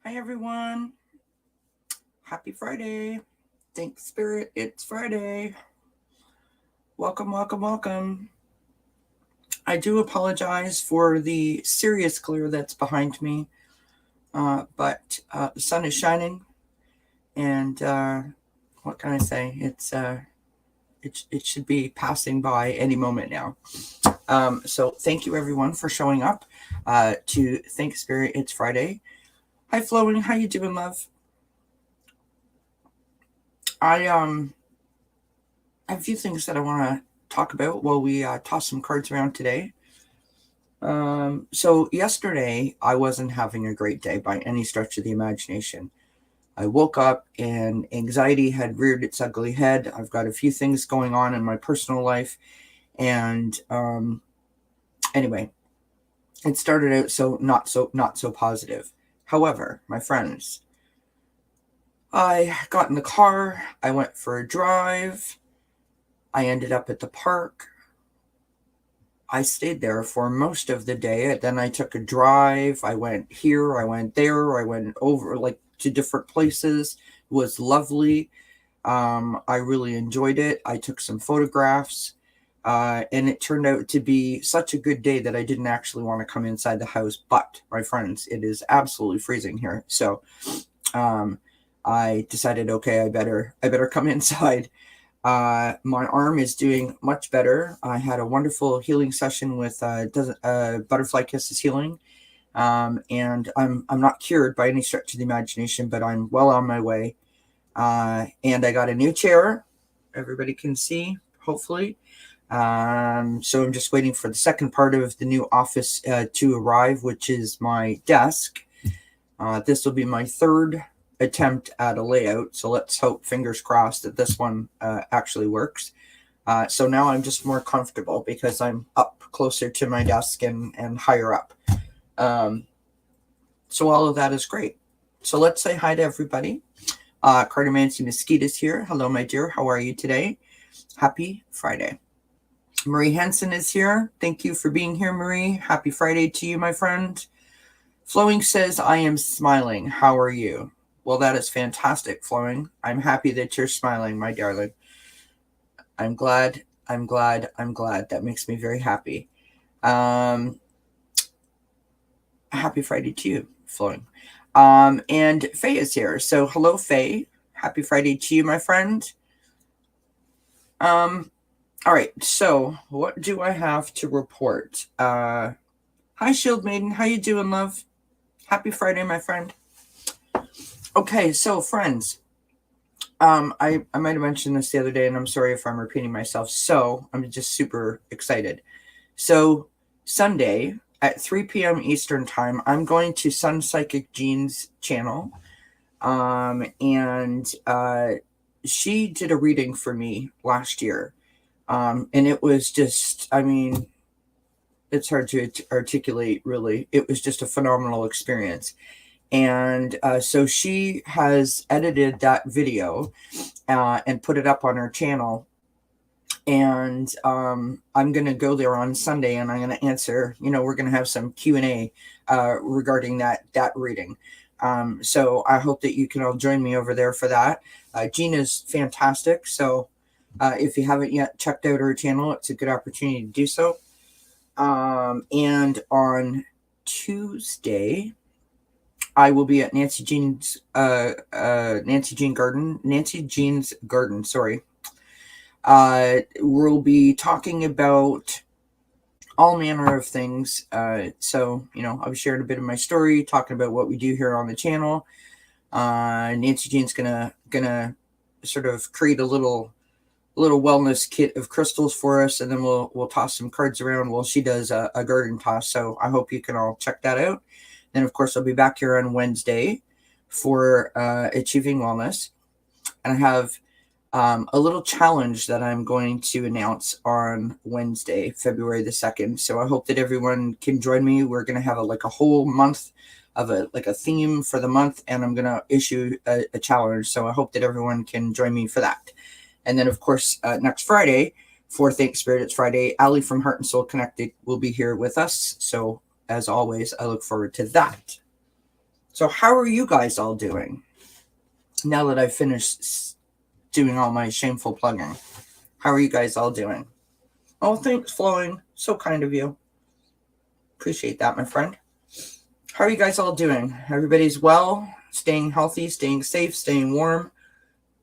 Hi, everyone. Happy Friday. Thank Spirit, it's Friday. Welcome, welcome, welcome. I do apologize for the serious glare that's behind me, but the sun is shining, and what can I say? It should be passing by any moment now. So thank you, everyone, for showing up to Thank Spirit, it's Friday. Hi, Flowing. How you doing, love? I have a few things that I want to talk about while we toss some cards around today. So yesterday I wasn't having a great day by any stretch of the imagination. I woke up and anxiety had reared its ugly head. I've got a few things going on in my personal life, and anyway, it started out not so positive. However, my friends, I got in the car, I went for a drive, I ended up at the park. I stayed there for most of the day. Then I took a drive. I went here, I went there, I went over to different places. It was lovely. I really enjoyed it. I took some photographs, and it turned out to be such a good day that I didn't actually want to come inside the house. But my friends, it is absolutely freezing here. So I decided, okay, I better come inside. My arm is doing much better. I had a wonderful healing session with Butterfly Kisses Healing, and I'm not cured by any stretch of the imagination, but I'm well on my way. And I got a new chair. Everybody can see, hopefully. So I'm just waiting for the second part of the new office to arrive, which is my desk. This will be my third attempt at a layout, so let's hope, fingers crossed, that this one actually works. So now I'm just more comfortable because I'm up closer to my desk and higher up. So all of that is great. So let's say hi to everybody. Cartomancy Mosquitoes here. Hello, my dear. How are you today? Happy Friday. Marie Henson is here. Thank you for being here, Marie. Happy Friday to you, my friend. Flowing says, I am smiling. How are you? Well, that is fantastic, Flowing. I'm happy that you're smiling, my darling. I'm glad. That makes me very happy. Happy Friday to you, Flowing. And Faye is here. So hello, Faye. Happy Friday to you, my friend. All right. So what do I have to report? Hi, Shield Maiden. How you doing, love? Happy Friday, my friend. Okay, so friends, I might have mentioned this the other day, and I'm sorry if I'm repeating myself. So I'm just super excited. So Sunday at 3 p.m. Eastern time, I'm going to Sun Psychic Jean's channel, and she did a reading for me last year, and it was just, I mean, it's hard to articulate, really. It was just a phenomenal experience. And so she has edited that video and put it up on her channel. And I'm going to go there on Sunday, and I'm going to answer, we're going to have some Q&A regarding that reading. So I hope that you can all join me over there for that. Gina's fantastic. So if you haven't yet checked out her channel, it's a good opportunity to do so. And on Tuesday, I will be at Nancy Jean's garden. Sorry. We'll be talking about all manner of things. So I've shared a bit of my story, talking about what we do here on the channel. Nancy Jean's gonna sort of create a little wellness kit of crystals for us, and then we'll toss some cards around while she does a garden toss. So I hope you can all check that out. Then, of course, I'll be back here on Wednesday for Achieving Wellness. And I have a little challenge that I'm going to announce on Wednesday, February the 2nd. So I hope that everyone can join me. We're going to have a whole month of a theme for the month, and I'm going to issue a challenge. So I hope that everyone can join me for that. And then, of course, next Friday, for Thank Spirit, it's Friday, Ali from Heart and Soul Connected will be here with us. So as always, I look forward to that. So how are you guys all doing? Now that I've finished doing all my shameful plugging, how are you guys all doing? Oh, thanks, Flowing. So kind of you. Appreciate that, my friend. How are you guys all doing? Everybody's well, staying healthy, staying safe, staying warm.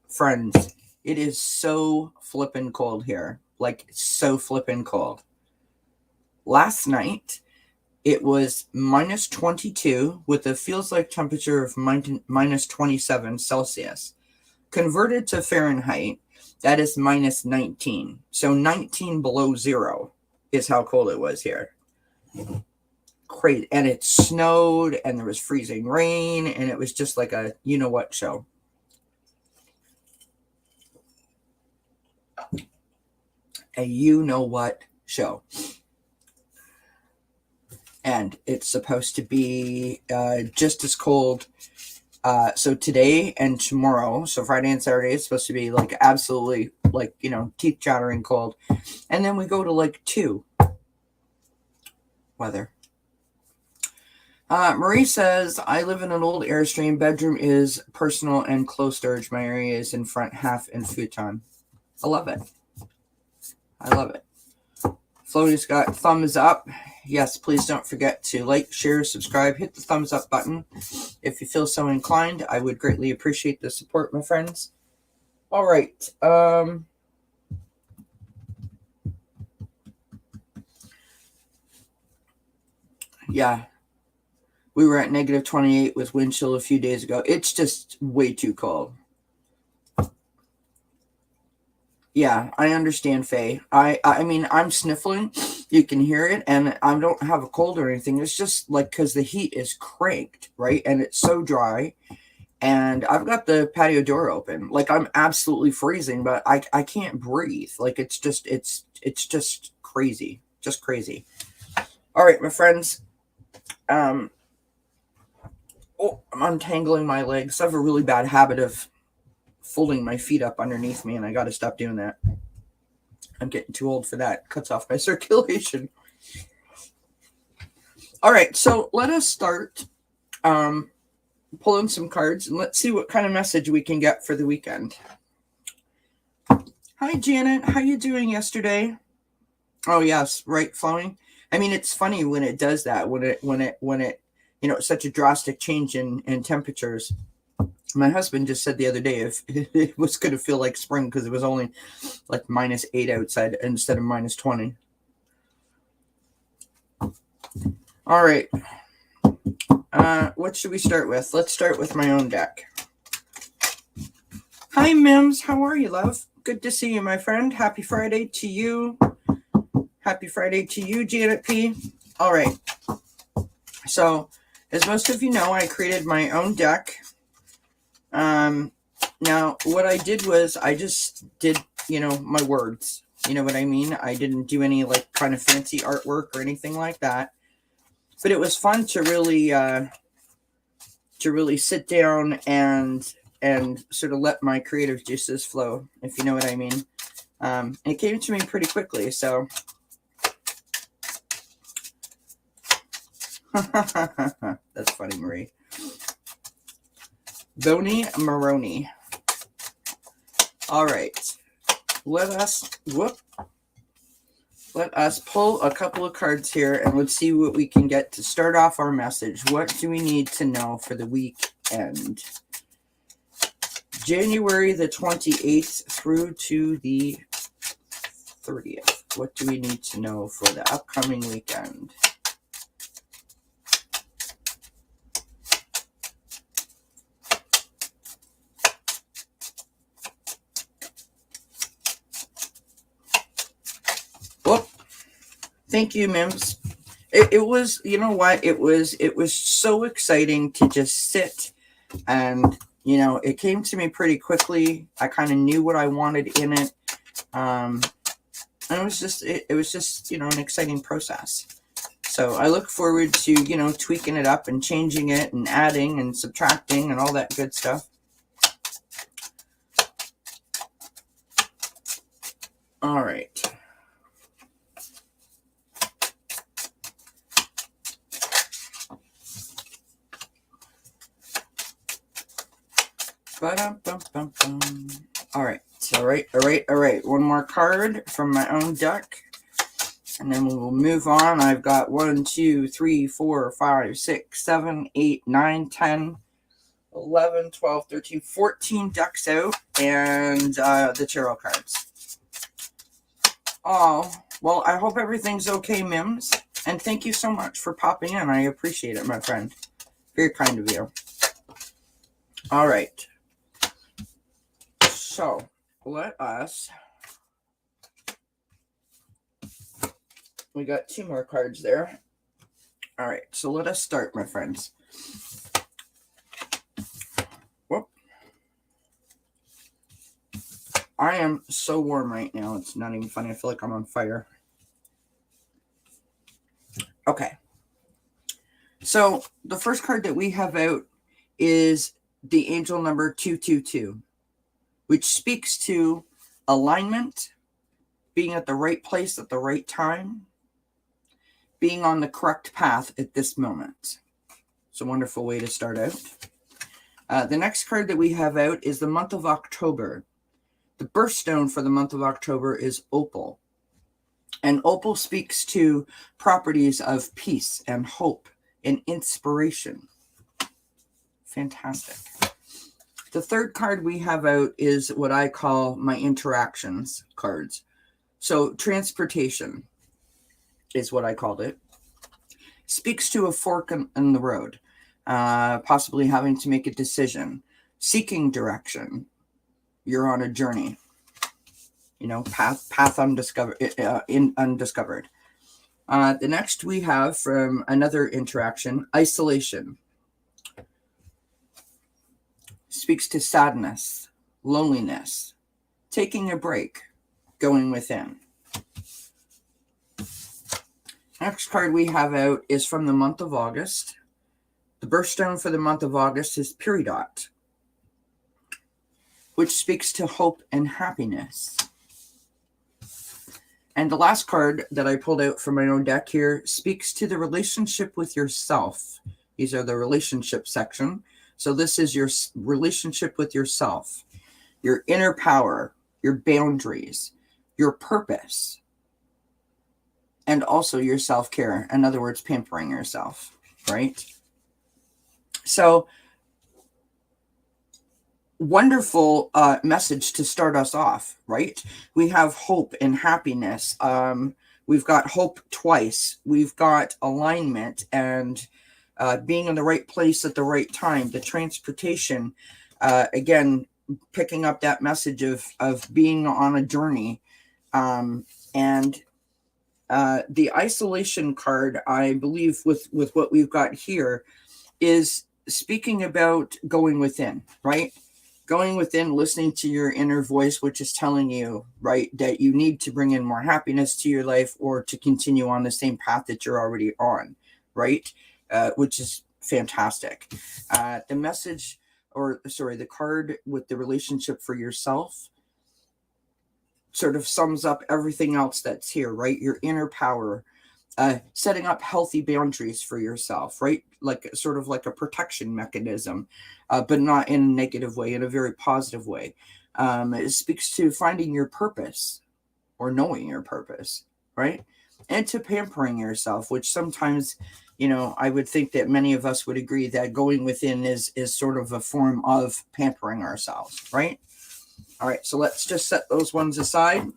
Friends, it is so flippin' cold here. Like, so flippin' cold. Last night, it was minus 22 with a feels like temperature of minus 27 Celsius. Converted to Fahrenheit, that is minus 19. So 19 below zero is how cold it was here. Crazy. And it snowed and there was freezing rain and it was just like a you-know-what show. A you-know-what show. And it's supposed to be just as cold. So today and tomorrow, so Friday and Saturday, it's supposed to be like absolutely like, teeth chattering cold. And then we go to like 2 weather. Marie says, I live in an old Airstream. Bedroom is personal and close storage. My area is in front, half in futon. I love it. I love it. Floaty's got thumbs up. Yes, please don't forget to like, share, subscribe, hit the thumbs up button. If you feel so inclined, I would greatly appreciate the support, my friends. All right. Yeah. We were at negative 28 with wind chill a few days ago. It's just way too cold. Yeah, I understand, Faye. I mean, I'm sniffling. You can hear it, and I don't have a cold or anything. It's just like because the heat is cranked, right? And it's so dry. And I've got the patio door open. Like, I'm absolutely freezing, but I can't breathe. Like, it's just crazy. Just crazy. All right, my friends. I'm untangling my legs. I have a really bad habit of folding my feet up underneath me, and I got to stop doing that. I'm getting too old for that. Cuts off my circulation. All right, so let us start pulling some cards, and let's see what kind of message we can get for the weekend. Hi, Janet. How you doing yesterday? Oh, yes, right, Flowing. I mean, it's funny when it does that, when it it's such a drastic change in temperatures. My husband just said the other day if it was going to feel like spring because it was only like -8 outside instead of -20. All right. What should we start with? Let's start with my own deck. Hi, Mims. How are you, love? Good to see you, my friend. Happy Friday to you. Happy Friday to you, Janet P. All right. So, as most of you know, I created my own deck. Now, what I did was I just did, my words. You know what I mean? I didn't do any, like, kind of fancy artwork or anything like that. But it was fun to really sit down and sort of let my creative juices flow, if you know what I mean. It came to me pretty quickly, so. That's funny, Marie. Boney Maroney. All right. Let us pull a couple of cards here and let's see what we can get to start off our message. What do we need to know for the weekend? January the 28th through to the 30th. What do we need to know for the upcoming weekend? Thank you, Mims. It was, you know what? It was so exciting to just sit and, it came to me pretty quickly. I kind of knew what I wanted in it. And it was just, an exciting process. So I look forward to, tweaking it up and changing it and adding and subtracting and all that good stuff. All right. Ba-dum-bum-bum-bum. All right. All right. One more card from my own deck. And then we will move on. I've got 1, 2, 3, 4, 5, 6, 7, 8, 9, 10, 11, 12, 13, 14 decks out. And the tarot cards. Oh, well, I hope everything's okay, Mims. And thank you so much for popping in. I appreciate it, my friend. Very kind of you. All right. So, let us... We got 2 more cards there. All right, so let us start, my friends. Whoop. I am so warm right now. It's not even funny. I feel like I'm on fire. Okay. So the first card that we have out is the angel number 222, which speaks to alignment, being at the right place at the right time, being on the correct path at this moment. It's a wonderful way to start out. The next card that we have out is the month of October. The birthstone for the month of October is opal. And opal speaks to properties of peace and hope and inspiration. Fantastic. The third card we have out is what I call my interactions cards. So transportation is what I called it. Speaks to a fork in the road, possibly having to make a decision, seeking direction. You're on a journey, path undiscovered, undiscovered. The next we have from another interaction, isolation. Speaks to sadness, loneliness, taking a break, going within. Next card we have out is from the month of August. The birthstone for the month of August is Peridot, which speaks to hope and happiness. And the last card that I pulled out from my own deck here speaks to the relationship with yourself. These are the relationship section. So this is your relationship with yourself, your inner power, your boundaries, your purpose, and also your self-care. In other words, pampering yourself, right? So, wonderful message to start us off, right? We have hope and happiness. We've got hope twice. We've got alignment and being in the right place at the right time. The transportation, again, picking up that message of being on a journey. And the isolation card, I believe, with what we've got here, is speaking about going within, right? Going within, listening to your inner voice, which is telling you, right, that you need to bring in more happiness to your life or to continue on the same path that you're already on, right? Which is fantastic. The message, the card with the relationship for yourself sort of sums up everything else that's here, right? Your inner power, setting up healthy boundaries for yourself, right? Like sort of like a protection mechanism, but not in a negative way, in a very positive way. It speaks to finding your purpose or knowing your purpose, right? And to pampering yourself, which sometimes, I would think that many of us would agree that going within is sort of a form of pampering ourselves, right? All right, so let's just set those ones aside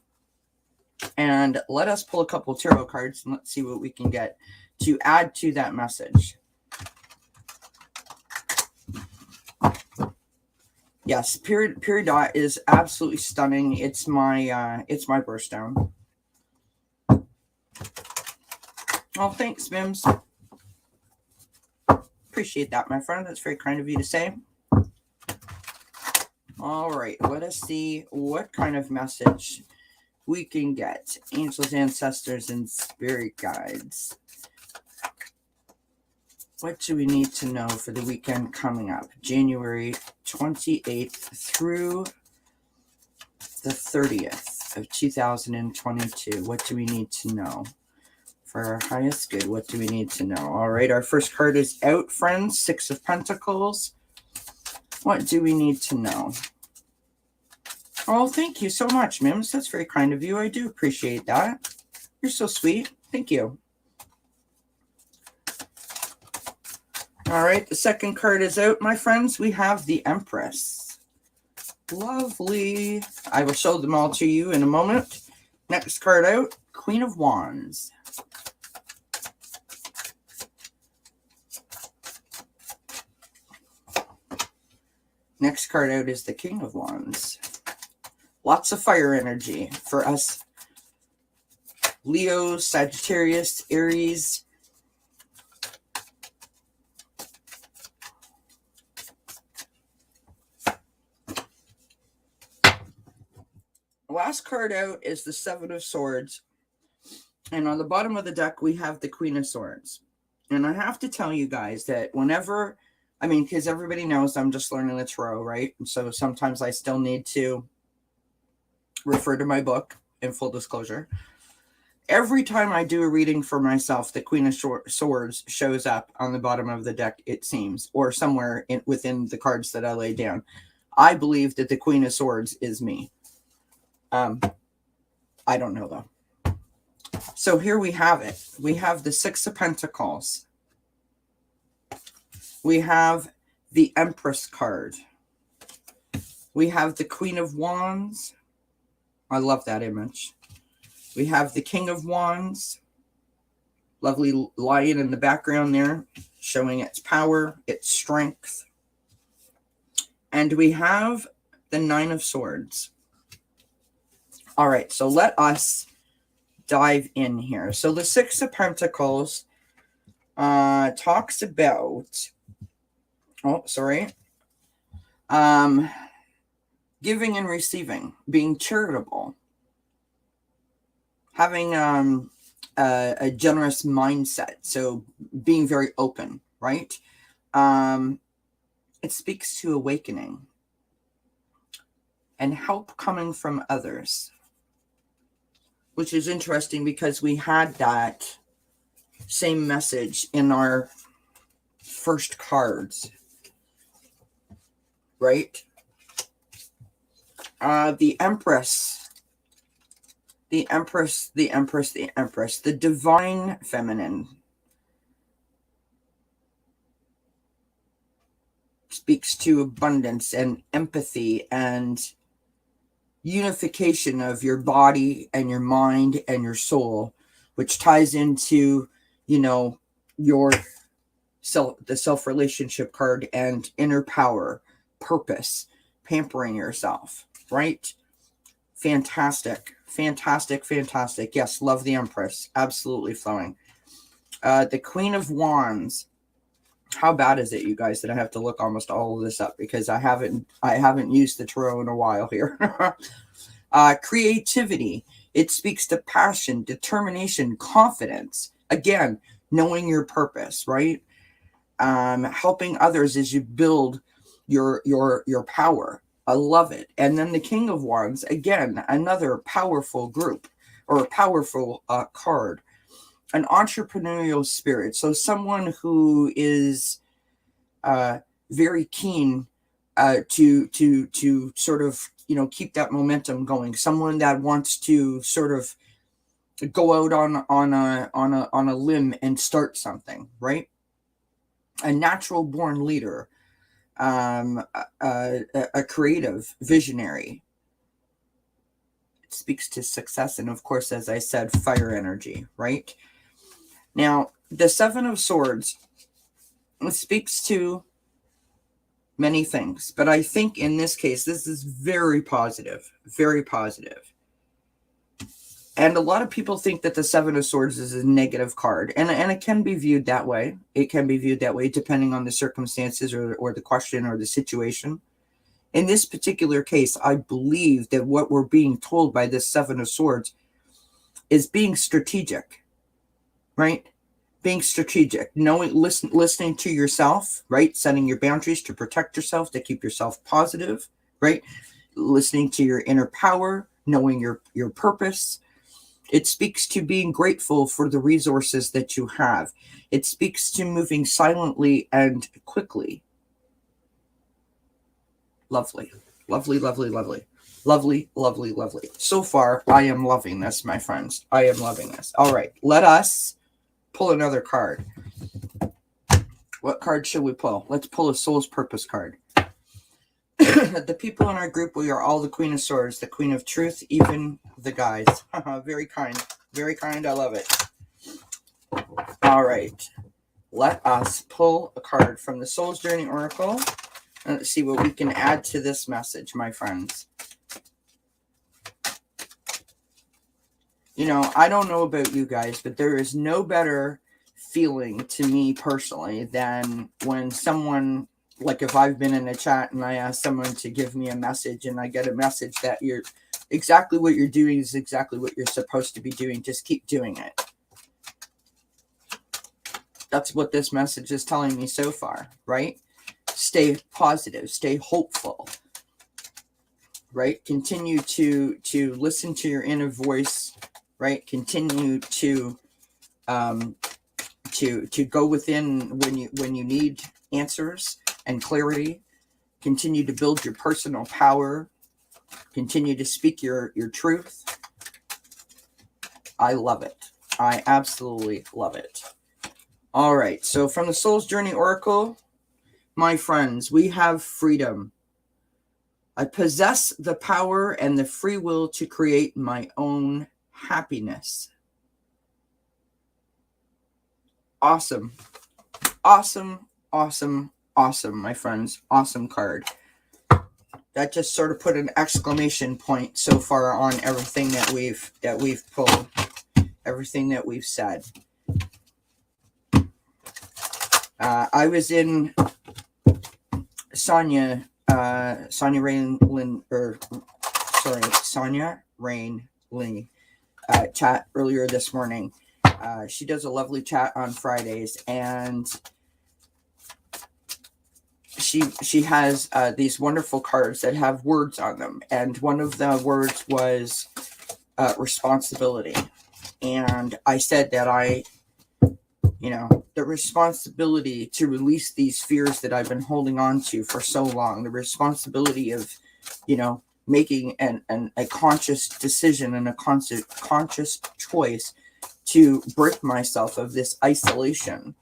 and let us pull a couple tarot cards and let's see what we can get to add to that message. Yes, Peridot is absolutely stunning. It's my birthstone. Oh, thanks, Mims. Appreciate that, my friend. That's very kind of you to say. All right, let us see what kind of message we can get. Angels, ancestors, and spirit guides. What do we need to know for the weekend coming up? January 28th through the 30th of 2022. What do we need to know? For our highest good, what do we need to know? All right, our first card is out, friends. 6 of Pentacles. What do we need to know? Oh, thank you so much, Mims. That's very kind of you. I do appreciate that. You're so sweet. Thank you. All right, the second card is out, my friends. We have the Empress. Lovely. I will show them all to you in a moment. Next card out, Queen of Wands. Next card out is the King of Wands. Lots of fire energy for us Leo, Sagittarius, Aries. Last card out is the Seven of Swords. And on the bottom of the deck, we have the Queen of Swords. And I have to tell you guys that whenever, because everybody knows I'm just learning the tarot, right? And so sometimes I still need to refer to my book, in full disclosure. Every time I do a reading for myself, the Queen of Swords shows up on the bottom of the deck, it seems, or somewhere within the cards that I lay down. I believe that the Queen of Swords is me. I don't know, though. So here we have it. We have the Six of Pentacles. We have the Empress card. We have the Queen of Wands. I love that image. We have the King of Wands. Lovely lion in the background there, showing its power, its strength. And we have the Nine of Swords. All right, so let us dive in here. So the Six of Pentacles talks about, giving and receiving, being charitable, having a generous mindset, so being very open, right? It speaks to awakening and help coming from others, which is interesting because we had that same message in our first cards, right? The Empress, the divine feminine, speaks to abundance and empathy and unification of your body and your mind and your soul, which ties into, your the self-relationship card and inner power, purpose, pampering yourself, right? Fantastic. Yes, love the Empress. Absolutely flowing. The Queen of Wands. How bad is it, you guys, that I have to look almost all of this up because I haven't used the tarot in a while here. Creativity. It speaks to passion, determination, confidence. Again, knowing your purpose, right? Helping others as you build your power. I love it. And then the King of Wands, again, another powerful group or a powerful card. An entrepreneurial spirit. So someone who is very keen to sort of, keep that momentum going. Someone that wants to sort of go out on a limb and start something, right? A natural born leader, a creative visionary. It speaks to success. And of course, as I said, fire energy, right? Now, the Seven of Swords, it speaks to many things, but I think in this case, this is very positive, very positive. And a lot of people think that the Seven of Swords is a negative card, and it can be viewed that way. It can be viewed that way depending on the circumstances or the question or the situation. In this particular case, I believe that what we're being told by this Seven of Swords is being strategic. Right? Being strategic, listening to yourself, right? Setting your boundaries to protect yourself, to keep yourself positive, right? Listening to your inner power, knowing your purpose. It speaks to being grateful for the resources that you have. It speaks to moving silently and quickly. Lovely. Lovely, lovely, lovely. Lovely, lovely, lovely. So far, I am loving this, my friends. I am loving this. All right, let us pull another card. What card should we pull? Let's pull a Soul's Purpose card. The people in our group, we are all the Queen of Swords, the Queen of Truth, even the guys. Very kind. Very kind. I love it. All right. Let us pull a card from the Soul's Journey Oracle. And let's see what we can add to this message, my friends. You know, I don't know about you guys, but there is no better feeling to me personally than when someone, like if I've been in a chat and I ask someone to give me a message and I get a message that you're exactly what you're doing is exactly what you're supposed to be doing. Just keep doing it. That's what this message is telling me so far, right? Stay positive, stay hopeful, right? Continue to listen to your inner voice, right? Continue to go within when you need answers and clarity. Continue to build your personal power. Continue to speak your truth. I love it. I absolutely love it. All right, so from the Soul's Journey Oracle, my friends, we have freedom. I possess the power and the free will to create my own happiness. Awesome. Awesome, awesome, awesome, my friends. Awesome card. That just sort of put an exclamation point so far on everything that we've pulled, everything that we've said. I was in Sonia Rain Lee chat earlier this morning. She does a lovely chat on Fridays, and she has these wonderful cards that have words on them, and one of the words was responsibility. And I said that the responsibility to release these fears that I've been holding on to for so long, the responsibility of, making a conscious decision and a conscious choice to break myself of this isolation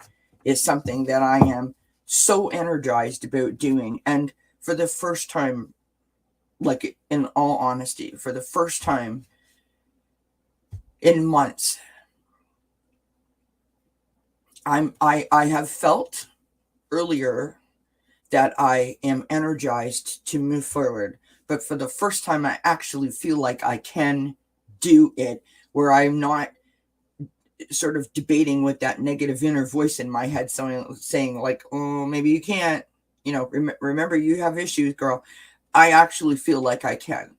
is something that I am so energized about doing. And for the first time, like in all honesty, for the first time in months, I have felt earlier that I am energized to move forward. But for the first time, I actually feel like I can do it, where I'm not sort of debating with that negative inner voice in my head saying like, oh, maybe you can't, remember you have issues, girl. I actually feel like I can.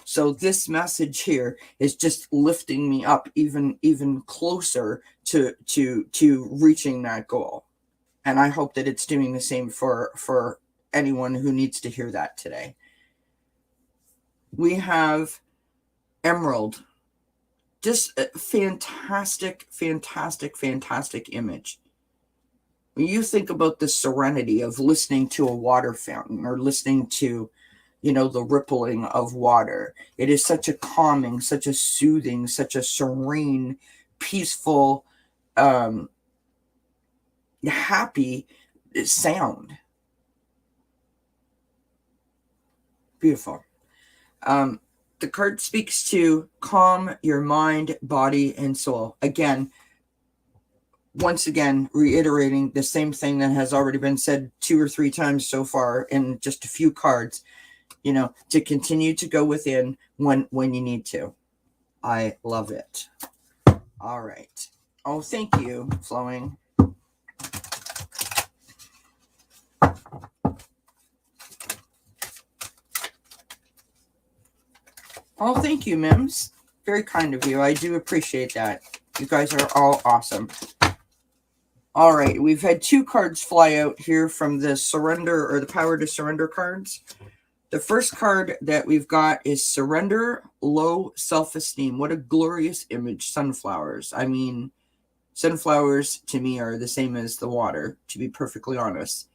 So this message here is just lifting me up even closer to reaching that goal. And I hope that it's doing the same for anyone who needs to hear that today. We have Emerald. Just a fantastic, fantastic, fantastic image. When you think about the serenity of listening to a water fountain or listening to the rippling of water. It is such a calming, such a soothing, such a serene, peaceful, happy sound. Beautiful. The card speaks to calm your mind, body, and soul. Once again, reiterating the same thing that has already been said 2 or 3 times so far in just a few cards. To continue to go within when you need to. I love it. All right. Oh, thank you, Flowing. Oh, thank you, Mims. Very kind of you. I do appreciate that. You guys are all awesome. All right. We've had 2 cards fly out here from the surrender or the power to surrender cards. The first card that we've got is Surrender, Low Self-Esteem. What a glorious image, sunflowers. I mean, sunflowers to me are the same as the water, to be perfectly honest.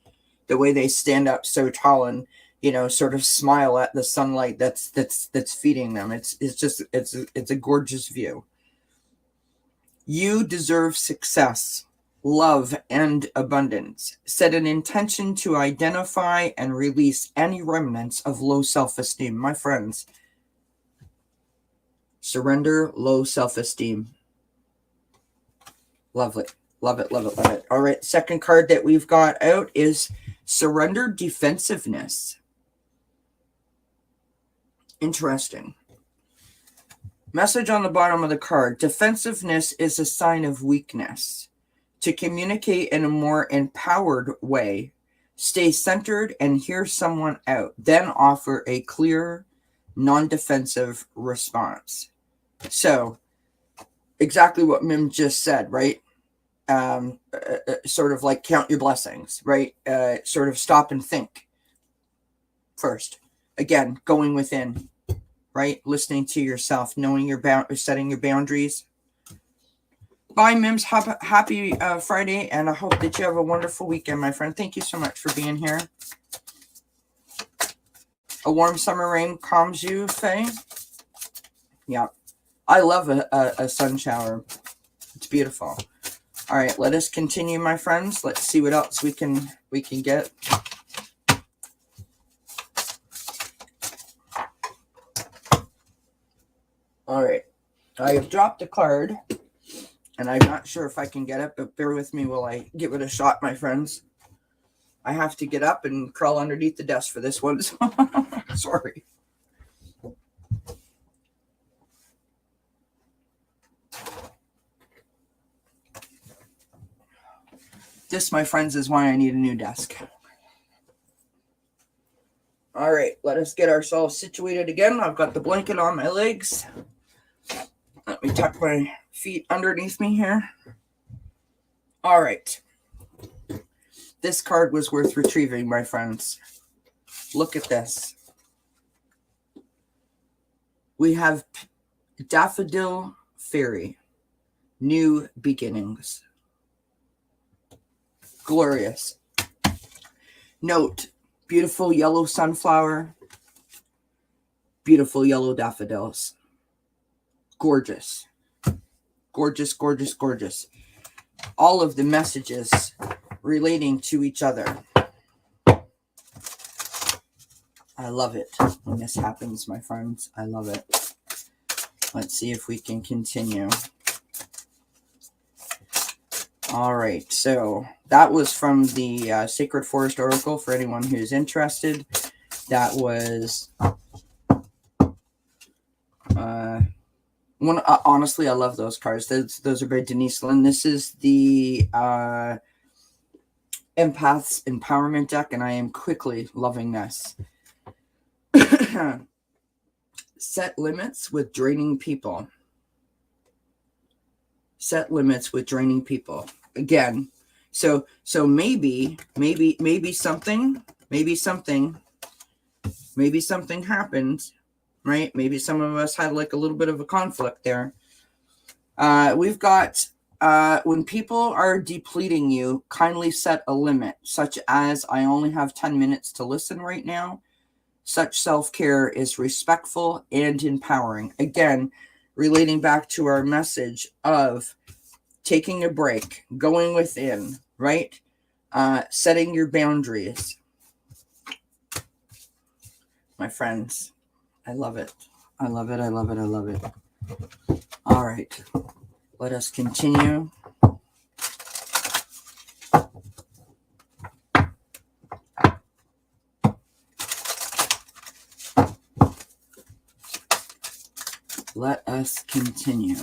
the way they stand up so tall and, you know, sort of smile at the sunlight that's feeding them. It's a gorgeous view. You deserve success, love, and abundance. Set an intention to identify and release any remnants of low self-esteem. My friends, surrender low self-esteem. Lovely. Love it, love it, love it. All right, second card that we've got out is surrender defensiveness. Interesting. Message on the bottom of the card. Defensiveness is a sign of weakness. To communicate in a more empowered way, stay centered and hear someone out. Then offer a clear, non-defensive response. So, exactly what Mim just said, right? Sort of like count your blessings, right? Sort of stop and think first. Again, going within, right? Listening to yourself, knowing setting your boundaries. Bye, Mims. Happy Friday, and I hope that you have a wonderful weekend, my friend. Thank you so much for being here. A warm summer rain calms you, Faye? Yeah. I love a sun shower. It's beautiful. All right, let us continue, my friends. Let's see what else we can get. All right, I have dropped a card, and I'm not sure if I can get it, but bear with me while I give it a shot, my friends. I have to get up and crawl underneath the desk for this one. Sorry. This, my friends, is why I need a new desk. All right, let us get ourselves situated again. I've got the blanket on my legs. Let me tuck my feet underneath me here. All right. This card was worth retrieving, my friends. Look at this. We have Daffodil Fairy. New beginnings. Glorious. Note, beautiful yellow sunflower, beautiful yellow daffodils. Gorgeous. Gorgeous, gorgeous, gorgeous. All of the messages relating to each other. I love it when this happens, my friends. I love it. Let's see if we can continue. All right, so that was from the Sacred Forest Oracle for anyone who's interested. That was one. Honestly, I love those cards. Those are by Denise Lynn. This is the Empath's Empowerment deck, and I am quickly loving this. Set limits with draining people. Set limits with draining people. Again, so maybe something happened, right? Maybe some of us had like a little bit of a conflict there. We've got when people are depleting you, kindly set a limit, such as I only have 10 minutes to listen right now. Such self-care is respectful and empowering. Again, relating back to our message of taking a break, going within, right? Setting your boundaries. My friends, I love it. I love it. I love it. I love it. All right. Let us continue. Let us continue.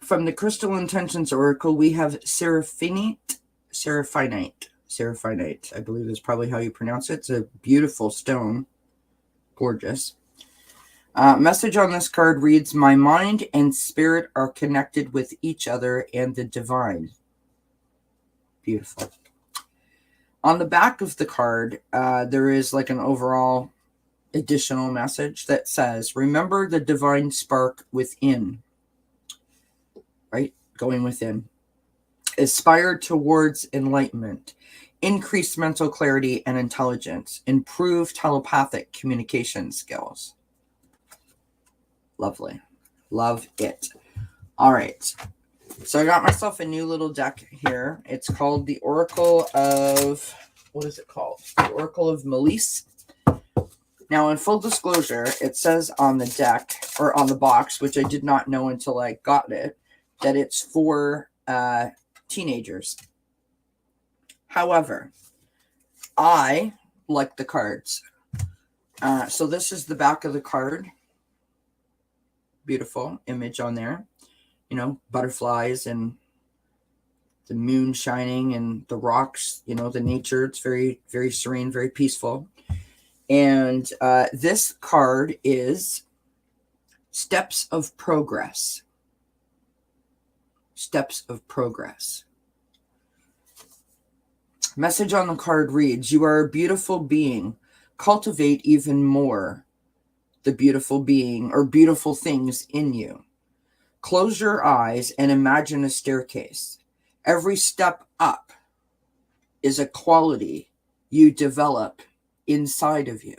From the Crystal Intentions Oracle, we have Seraphonite, I believe is probably how you pronounce it. It's a beautiful stone. Gorgeous. Message on this card reads, my mind and spirit are connected with each other and the divine. Beautiful. On the back of the card, there is like an overall additional message that says, remember the divine spark within, right? Going within. Aspire towards enlightenment, increase mental clarity and intelligence, improve telepathic communication skills. Lovely. Love it. All right. So I got myself a new little deck here. It's called the Oracle of, what is it called? The Oracle of Melisse. Now, in full disclosure, it says on the deck, or on the box, which I did not know until I got it, that it's for teenagers. However, I like the cards. So this is the back of the card. Beautiful image on there. You know, butterflies and the moon shining and the rocks, you know, the nature. It's very, very serene, very peaceful. And this card is Steps of Progress. Steps of Progress. Message on the card reads, you are a beautiful being. Cultivate even more the beautiful being or beautiful things in you. Close your eyes and imagine a staircase. Every step up is a quality you develop inside of you.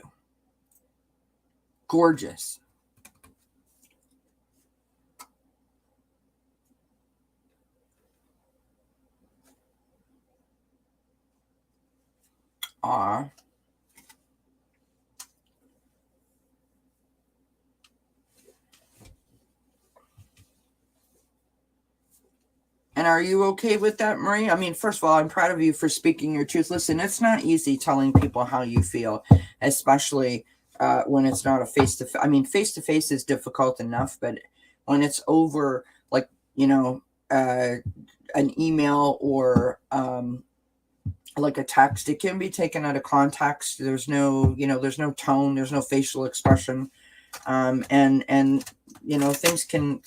Gorgeous. Ah. And are you okay with that, Marie? I mean, first of all, I'm proud of you for speaking your truth. Listen, it's not easy telling people how you feel, especially when it's not a face-to-face. I mean, face-to-face is difficult enough, but when it's over, like, you know, an email or like a text, it can be taken out of context. There's no, you know, there's no tone, there's no facial expression, and you know, things can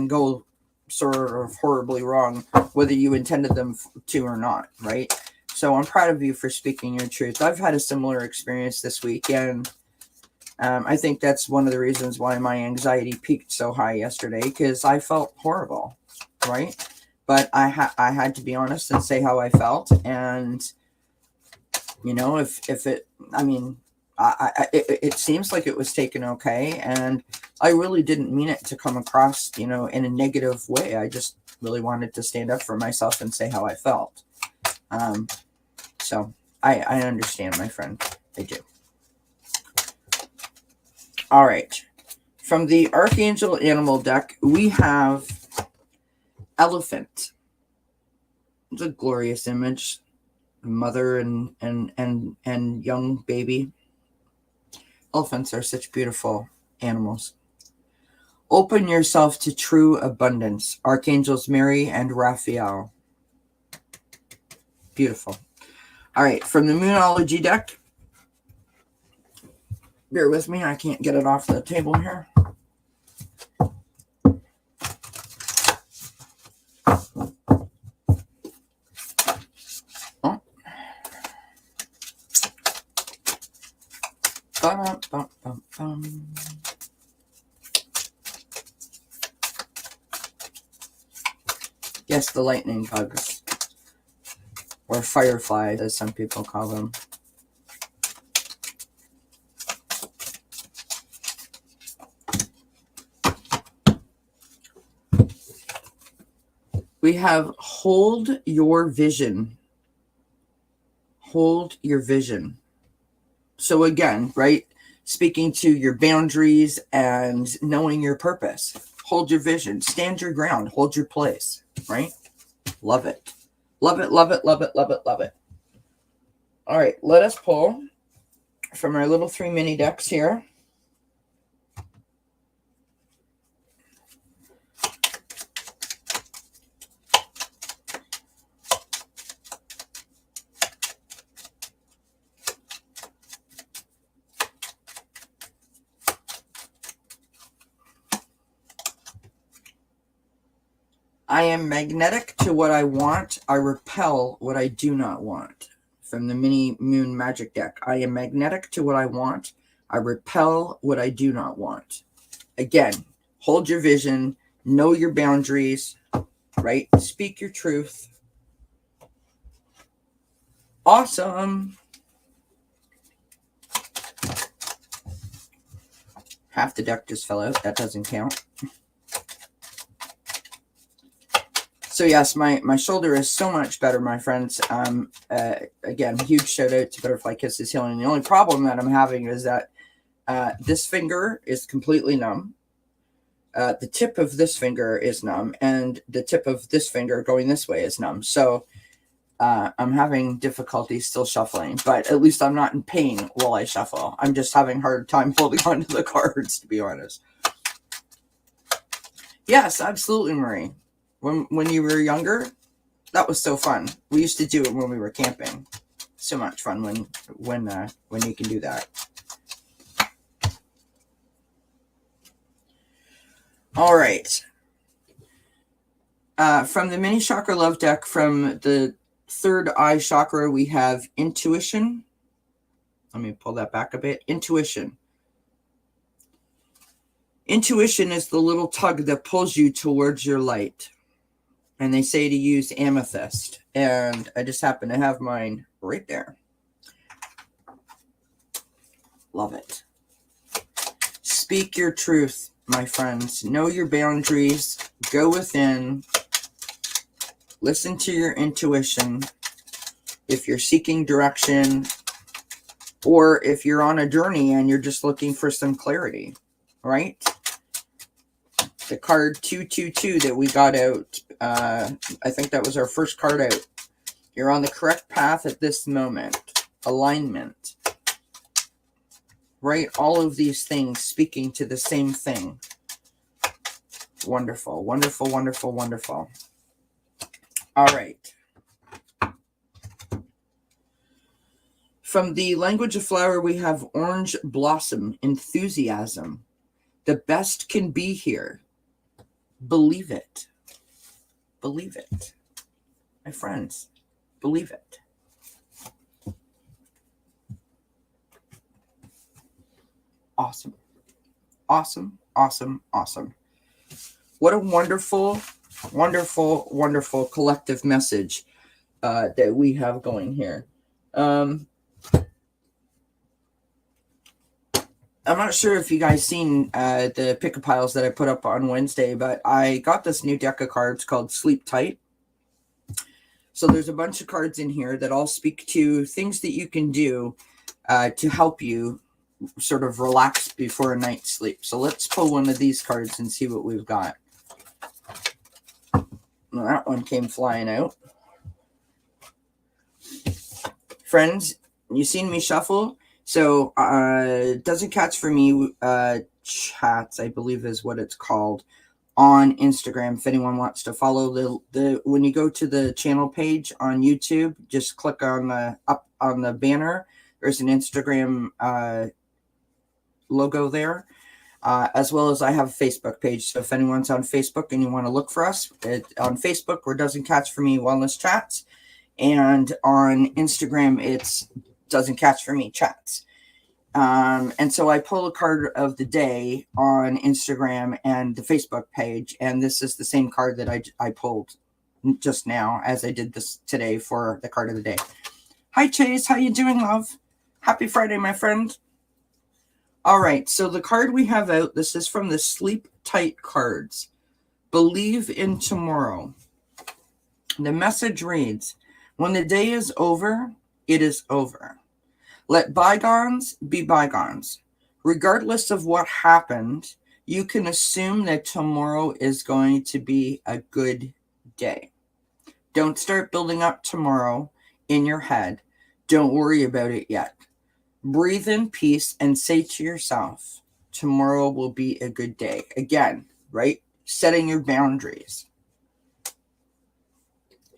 go sort of horribly wrong, whether you intended them to or not, right? So I'm proud of you for speaking your truth. I've had a similar experience this week, and I think that's one of the reasons why my anxiety peaked so high yesterday, because I felt horrible, right? But I had to be honest and say how I felt, and you know, if it, I mean, it seems like it was taken okay, and I really didn't mean it to come across, you know, in a negative way. I just really wanted to stand up for myself and say how I felt. So I understand, my friend. I do. All right. From the Archangel Animal deck, we have Elephant. It's a glorious image. Mother and young baby. Elephants are such beautiful animals. Open yourself to true abundance. Archangels Mary and Raphael. Beautiful. All right, from the Moonology deck. Bear with me, I can't get it off the table here. Oh. Ba-dum-bum-bum-bum. Yes, the lightning bugs. Or fireflies, as some people call them. We have hold your vision. Hold your vision. So again, right, speaking to your boundaries and knowing your purpose. Hold your vision. Stand your ground. Hold your place, right? Love it. Love it, love it, love it, love it, love it. All right, let us pull from our little 3 mini decks here. I am magnetic to what I want. I repel what I do not want. from the Mini Moon Magic deck. I am magnetic to what I want. I repel what I do not want. Again, hold your vision, know your boundaries, right? Speak your truth. Awesome. Half the deck just fell out. That doesn't count. So yes, my shoulder is so much better, my friends. Again, huge shout out to Butterfly Kisses Healing. The only problem that I'm having is that this finger is completely numb. The tip of this finger is numb, and the tip of this finger going this way is numb. So I'm having difficulty still shuffling, but at least I'm not in pain while I shuffle. I'm just having a hard time holding on to the cards, to be honest. Yes, absolutely, Marie. When you were younger, that was so fun. We used to do it when we were camping. So much fun when you can do that. All right. From the Mini Chakra Love deck, from the third eye chakra, we have intuition. Let me pull that back a bit. Intuition. Intuition is the little tug that pulls you towards your light. And they say to use amethyst. And I just happen to have mine right there. Love it. Speak your truth, my friends. Know your boundaries. Go within. Listen to your intuition. If you're seeking direction, or if you're on a journey and you're just looking for some clarity, right? The card 222 that we got out, I think that was our first card out. You're on the correct path at this moment. Alignment. Right? All of these things speaking to the same thing. Wonderful, wonderful, wonderful, wonderful. All right. From the language of flower, we have orange blossom, enthusiasm. The best can be here. Believe it. Believe it. My friends, believe it. Awesome. Awesome, awesome, awesome. What a wonderful, wonderful, wonderful collective message that we have going here. I'm not sure if you guys seen the pick-a-piles that I put up on Wednesday, but I got this new deck of cards called Sleep Tight. So there's a bunch of cards in here that all speak to things that you can do to help you sort of relax before a night's sleep. So let's pull one of these cards and see what we've got. Well, that one came flying out. Friends, you seen me shuffle? So, Doesn't Catch for Me chats, I believe is what it's called, on Instagram. If anyone wants to follow the when you go to the channel page on YouTube, just click on up on the banner. There's an Instagram logo there, as well as I have a Facebook page. So if anyone's on Facebook and you want to look for us, on Facebook, we're Doesn't Catch for Me Wellness Chats, and on Instagram, it's Doesn't Catch for Me Chats. And so I pull a card of the day on Instagram and the Facebook page, and this is the same card that I pulled just now as I did this today for the card of the day. Hi Chase, how you doing, love? Happy Friday, my friend. All right, so the card we have out, this is from the Sleep Tight cards. Believe in tomorrow. The message reads, when the day is over, it is over. Let bygones be bygones. Regardless of what happened, you can assume that tomorrow is going to be a good day. Don't start building up tomorrow in your head. Don't worry about it yet. Breathe in peace and say to yourself, tomorrow will be a good day. Again, right? Setting your boundaries.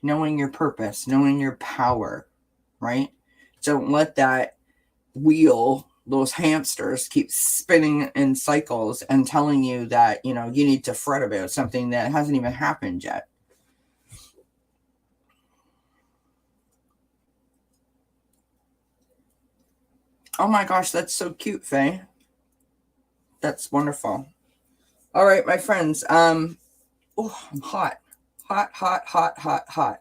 Knowing your purpose, knowing your power, right? Don't let that wheel, those hamsters, keep spinning in cycles and telling you that, you need to fret about something that hasn't even happened yet. Oh my gosh, that's so cute, Faye. That's wonderful. All right, my friends. Oh, I'm hot. Hot, hot, hot, hot, hot.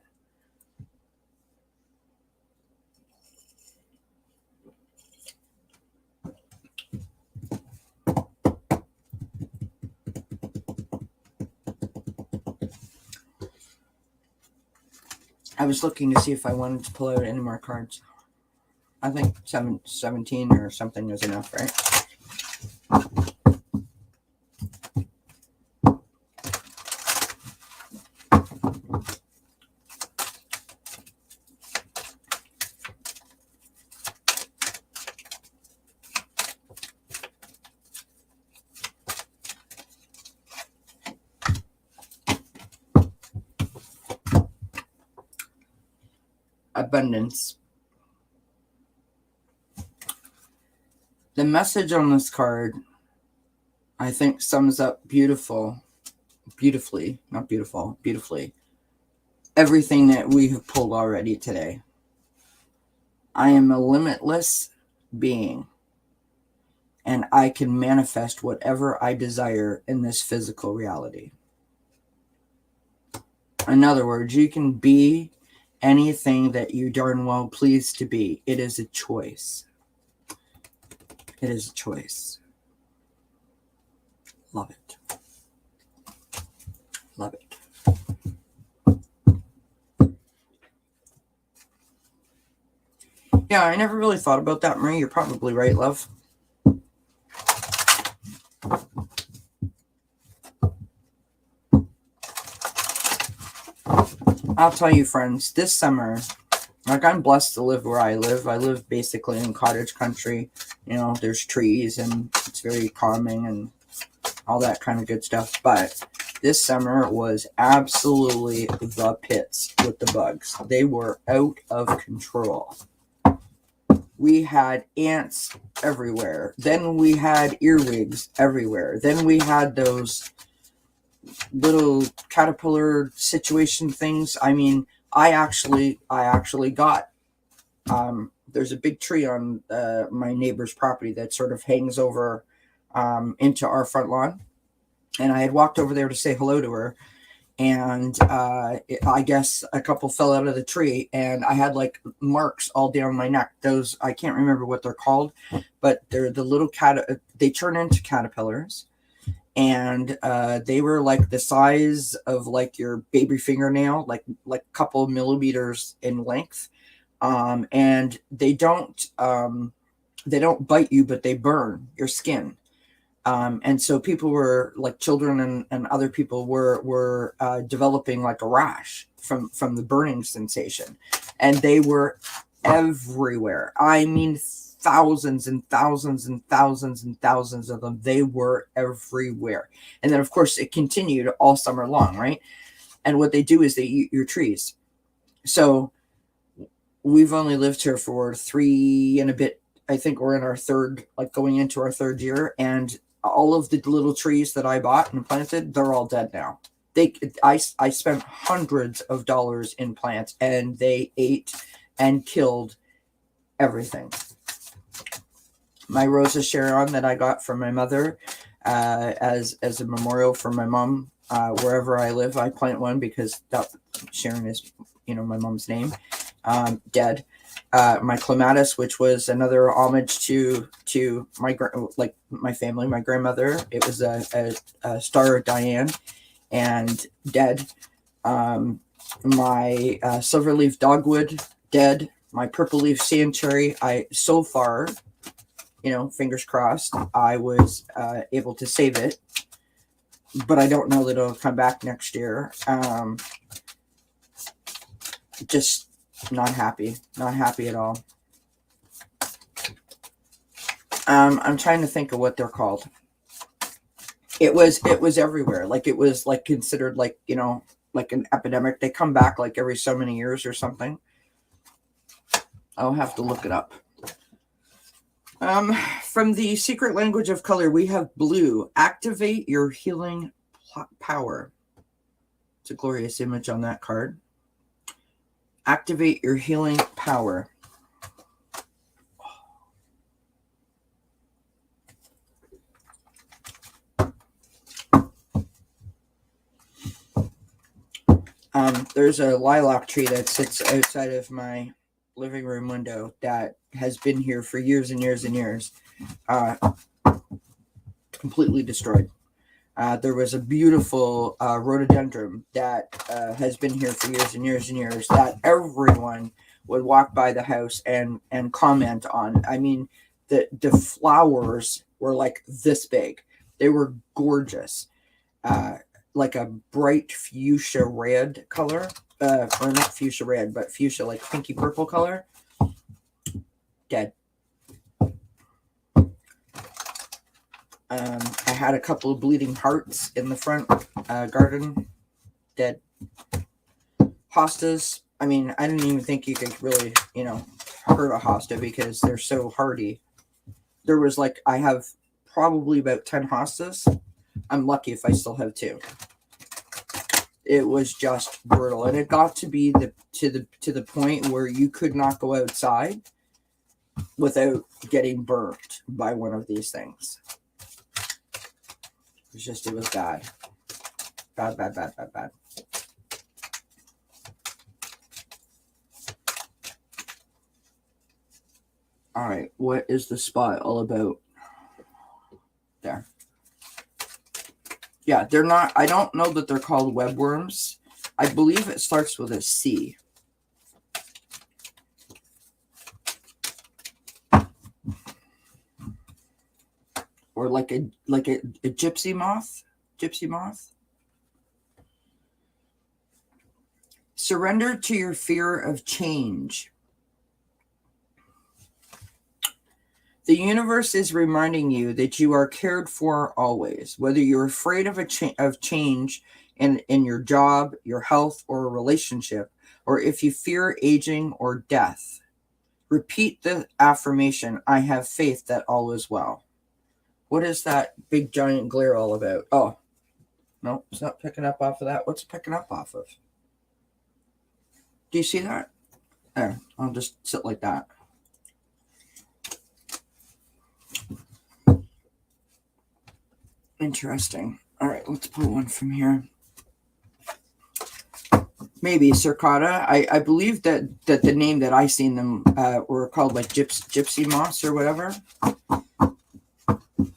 I was looking to see if I wanted to pull out any more cards. I think 17 or something is enough, right? Abundance. The message on this card, I think, sums up beautifully, everything that we have pulled already today. I am a limitless being, and I can manifest whatever I desire in this physical reality. In other words, you can be anything that you darn well please to be. It is a choice. It is a choice. Love it. Love it. Yeah, I never really thought about that, Marie. You're probably right, love. I'll tell you, friends, this summer, like, I'm blessed to live where I live. I live basically in cottage country. You know, there's trees and it's very calming and all that kind of good stuff. But this summer was absolutely the pits with the bugs. They were out of control. We had ants everywhere. Then we had earwigs everywhere. Then we had those little caterpillar situation things. I mean, I actually got, there's a big tree on my neighbor's property that sort of hangs over into our front lawn. And I had walked over there to say hello to her. And I guess a couple fell out of the tree, and I had like marks all down my neck. Those, I can't remember what they're called, but they're the little they turn into caterpillars, and they were like the size of like your baby fingernail, like a couple millimeters in length. And they don't bite you, but they burn your skin. And so people were like, children and other people were developing like a rash from the burning sensation, and they were everywhere. I mean, thousands and thousands and thousands and thousands of them. They were everywhere. And then of course it continued all summer long, right? And what they do is they eat your trees. So we've only lived here for 3 and a bit. I think we're in our third, like going into our third year, and all of the little trees that I bought and planted, they're all dead now. I spent hundreds of dollars in plants, and they ate and killed everything. My Rosa Sharon that I got from my mother as a memorial for my mom, wherever I live, I plant one because that Sharon is, my mom's name. Dead. My clematis, which was another homage to my family, my grandmother. It was a Star of Diane, and dead. My silverleaf dogwood, dead. My purple leaf sand cherry. So far, fingers crossed, I was able to save it, but I don't know that it'll come back next year. Just not happy at all. I'm trying to think of what they're called. It was everywhere. Like, it was like considered like, like an epidemic. They come back like every so many years or something. I'll have to look it up. From the secret language of color, we have blue. Activate your healing power. It's a glorious image on that card. Activate your healing power. There's a lilac tree that sits outside of my living room window that has been here for years and years and years. Completely destroyed. There was a beautiful rhododendron that has been here for years and years and years that everyone would walk by the house and comment on. I mean, the flowers were like this big. They were gorgeous. Like a bright fuchsia red color. Or not fuchsia red, but fuchsia like pinky purple color. Dead. I had a couple of bleeding hearts in the front garden. Dead. Hostas. I mean, I didn't even think you could really, hurt a hosta because they're so hardy. There was I have probably about 10 hostas. I'm lucky if I still have 2. It was just brutal, and it got to be to the point where you could not go outside without getting burnt by one of these things. It was bad. Bad. All right, what is the spot all about? There. Yeah, they're not, I don't know that they're called webworms. I believe it starts with a C. Or like a gypsy moth. Gypsy moth. Surrender to your fear of change. The universe is reminding you that you are cared for always, whether you're afraid of change in your job, your health, or a relationship, or if you fear aging or death. Repeat the affirmation, I have faith that all is well. What is that big giant glare all about? Oh, no, it's not picking up off of that. What's it picking up off of? Do you see that? There, I'll just sit like that. Interesting. All right, let's pull one from here. Maybe circata. I believe that the name that I seen them were called like gypsy moths or whatever.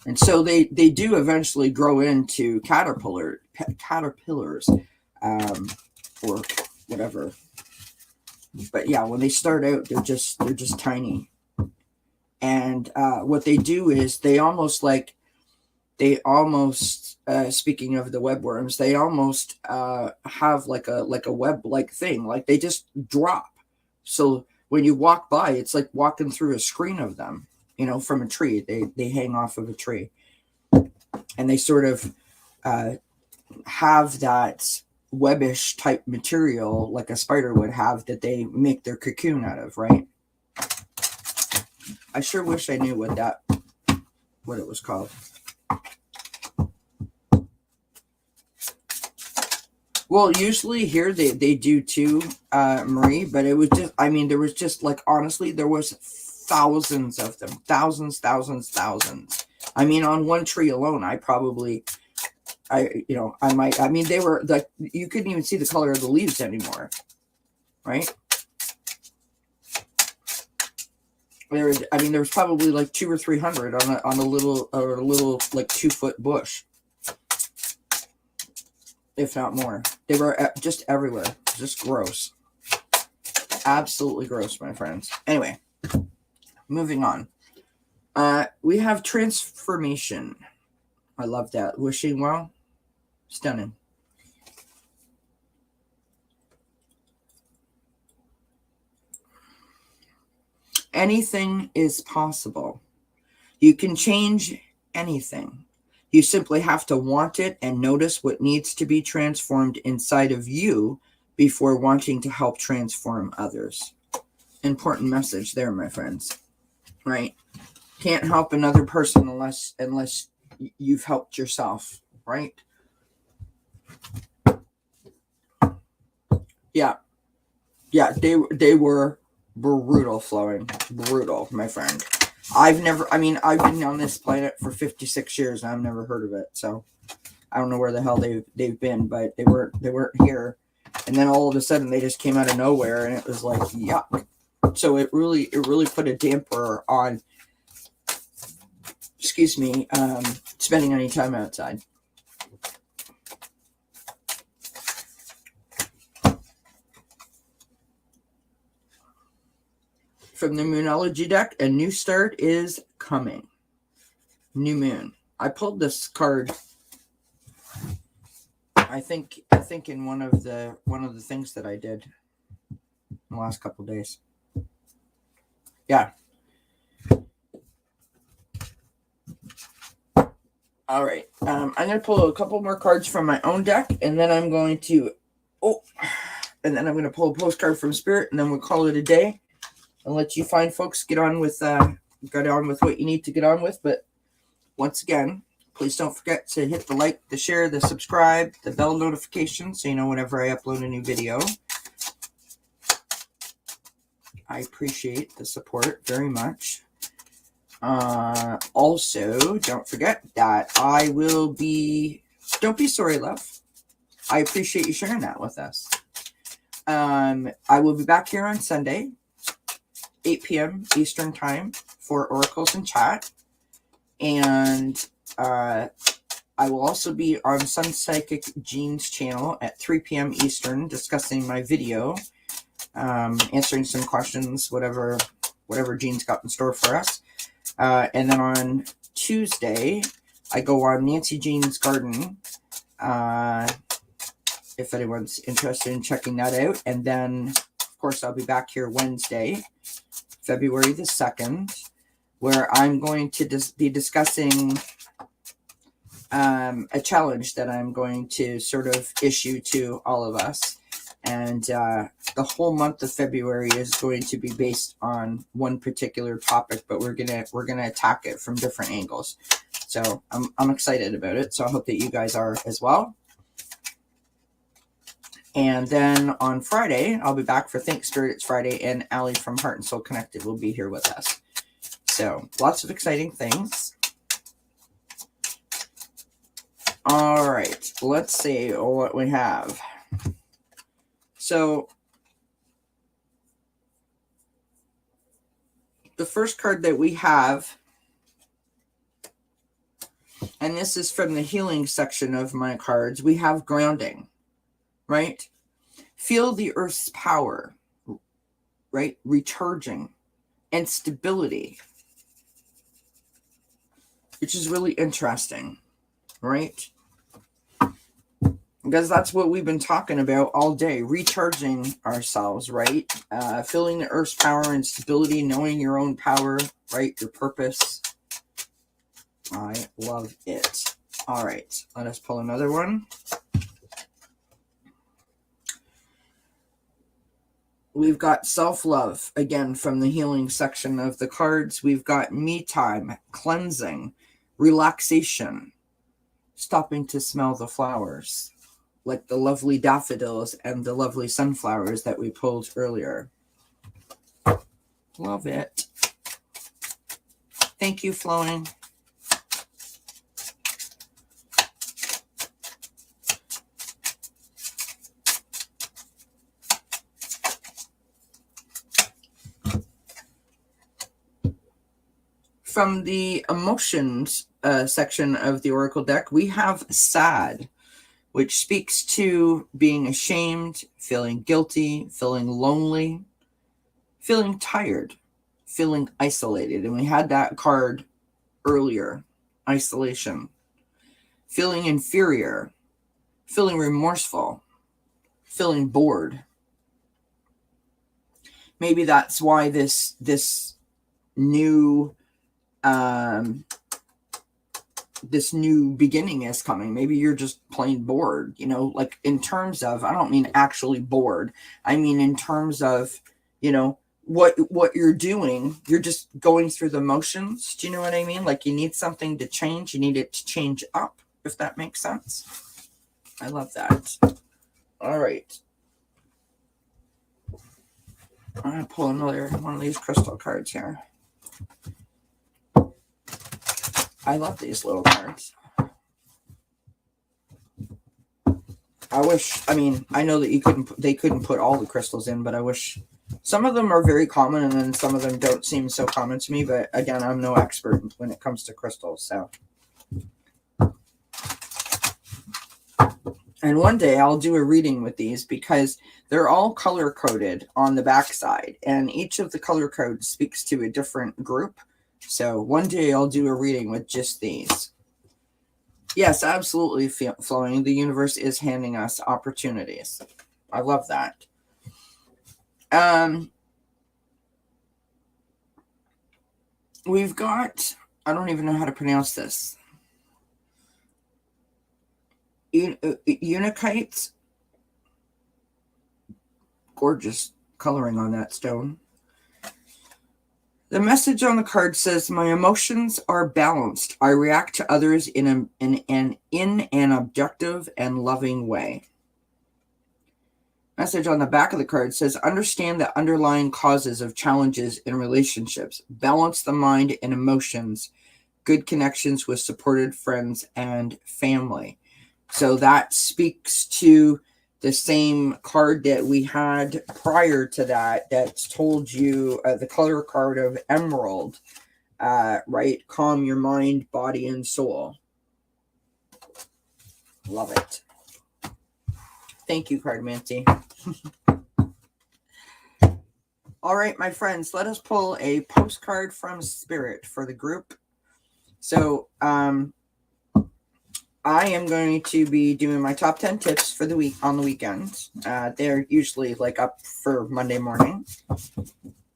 And so they do eventually grow into caterpillars, or whatever. But yeah, when they start out, they're just tiny. And what they do is they almost speaking of the webworms, they almost have like a web like thing, like they just drop. So when you walk by, it's like walking through a screen of them, from a tree. They hang off of a tree, and they sort of have that webbish type material like a spider would have that they make their cocoon out of, right? I sure wish I knew what it was called. Well, usually here they do too, Marie, but it was just, there was just honestly, there was thousands of them, thousands. On one tree alone, they were you couldn't even see the color of the leaves anymore, right? There was probably 200 or 300 on a little 2-foot bush, if not more. They were just everywhere. Just gross. Absolutely gross, my friends. Anyway, moving on. We have transformation. I love that. Wishing well. Stunning. Anything is possible. You can change anything. You simply have to want it and notice what needs to be transformed inside of you before wanting to help transform others. Important message there, my friends. Right? Can't help another person unless you've helped yourself, right? Yeah, they were brutal, flowing. Brutal, my friend. I've been on this planet for 56 years and I've never heard of it. So I don't know where the hell they've been, but they weren't here And then all of a sudden they just came out of nowhere, and it was like, yuck. So it really put a damper on, spending any time outside. From the Moonology deck, a new start is coming. New moon. I pulled this card, I think in one of the things that I did in the last couple of days. Yeah. All right. I'm going to pull a couple more cards from my own deck, and then I'm going to pull a postcard from Spirit, and then we'll call it a day. I'll let you fine folks get on with what you need to get on with. But once again, please don't forget to hit the like, the share, the subscribe, the bell notification, so you know whenever I upload a new video. I appreciate the support very much. Also, don't forget that I will be... Don't be sorry, love. I appreciate you sharing that with us. I will be back here on Sunday, 8 p.m. Eastern Time for Oracles and Chat. And I will also be on Sun Psychic Jean's channel at 3 p.m. Eastern discussing my video, answering some questions, whatever Jean's got in store for us. And then on Tuesday, I go on Nancy Jean's Garden, if anyone's interested in checking that out. And then, of course, I'll be back here Wednesday, February the 2nd, where I'm going to be discussing a challenge that I'm going to sort of issue to all of us. And the whole month of February is going to be based on one particular topic, but we're gonna attack it from different angles. So I'm excited about it. So I hope that you guys are as well. And then on Friday, I'll be back for Think Spirit. It's Friday, and Allie from Heart and Soul Connected will be here with us. So lots of exciting things. All right, let's see what we have. So the first card that we have, and this is from the healing section of my cards, we have grounding, right? Feel the earth's power, right? Recharging and stability, which is really interesting, right? Because that's what we've been talking about all day, recharging ourselves, right? Feeling the earth's power and stability, knowing your own power, right? Your purpose. I love it. All right, let us pull another one. We've got self-love, again, from the healing section of the cards. We've got me time, cleansing, relaxation, stopping to smell the flowers, like the lovely daffodils and the lovely sunflowers that we pulled earlier. Love it. Thank you, Flowing. From the emotions section of the Oracle deck, we have sad, which speaks to being ashamed, feeling guilty, feeling lonely, feeling tired, feeling isolated. And we had that card earlier, isolation, feeling inferior, feeling remorseful, feeling bored. Maybe that's why this new this new beginning is coming. Maybe you're just plain bored, you know, like in terms of, I don't mean actually bored. I mean, in terms of, you know, what you're doing, you're just going through the motions. Do you know what I mean? Like you need something to change. You need it to change up, if that makes sense. I love that. All right. I'm going to pull another one of these crystal cards here. I love these little cards. I wish, I mean, I know that they couldn't put all the crystals in, but I wish some of them are very common and then some of them don't seem so common to me. But again, I'm no expert when it comes to crystals. So, and one day I'll do a reading with these because they're all color coded on the backside, and each of the color codes speaks to a different group. So one day I'll do a reading with just these. Yes, absolutely, Flowing. The universe is handing us opportunities. I love that. We've got, I don't even know how to pronounce this. Unikites. Gorgeous coloring on that stone. The message on the card says, my emotions are balanced. I react to others in an objective and loving way. Message on the back of the card says, understand the underlying causes of challenges in relationships. Balance the mind and emotions. Good connections with supported friends and family. So that speaks to the same card that we had prior to that, that's told you the color card of emerald, right? Calm your mind, body, and soul. Love it. Thank you, Cardmancy. All right, my friends, let us pull a postcard from Spirit for the group. So, I am going to be doing my top 10 tips for the week on the weekends. They're usually like up for Monday morning.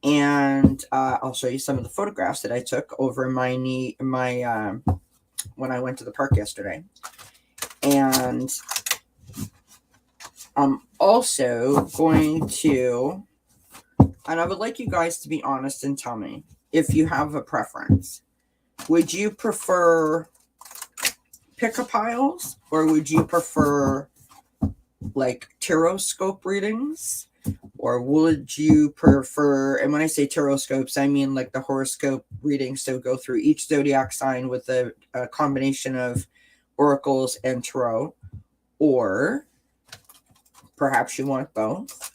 And I'll show you some of the photographs that I took over when I went to the park yesterday. And I'm also going to, and I would like you guys to be honest and tell me if you have a preference. Would you prefer pick-a-piles, or would you prefer like tarot-scope readings, or would you prefer, and when I say tarot-scopes, I mean like the horoscope readings, so go through each zodiac sign with a combination of oracles and tarot, or perhaps you want both.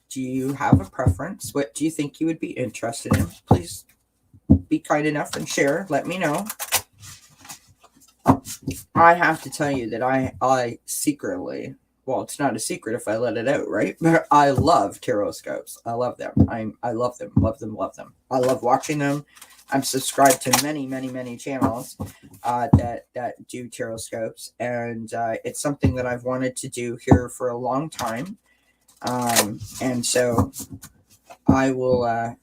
Do you have a preference? What do you think you would be interested in? Please be kind enough and share. Let me know. I have to tell you that I secretly, well, it's not a secret if I let it out, right? But I love tarot scopes. I love them. I love them. Love them. Love them. I love watching them. I'm subscribed to many channels that do tarot scopes, and it's something that I've wanted to do here for a long time. And so I will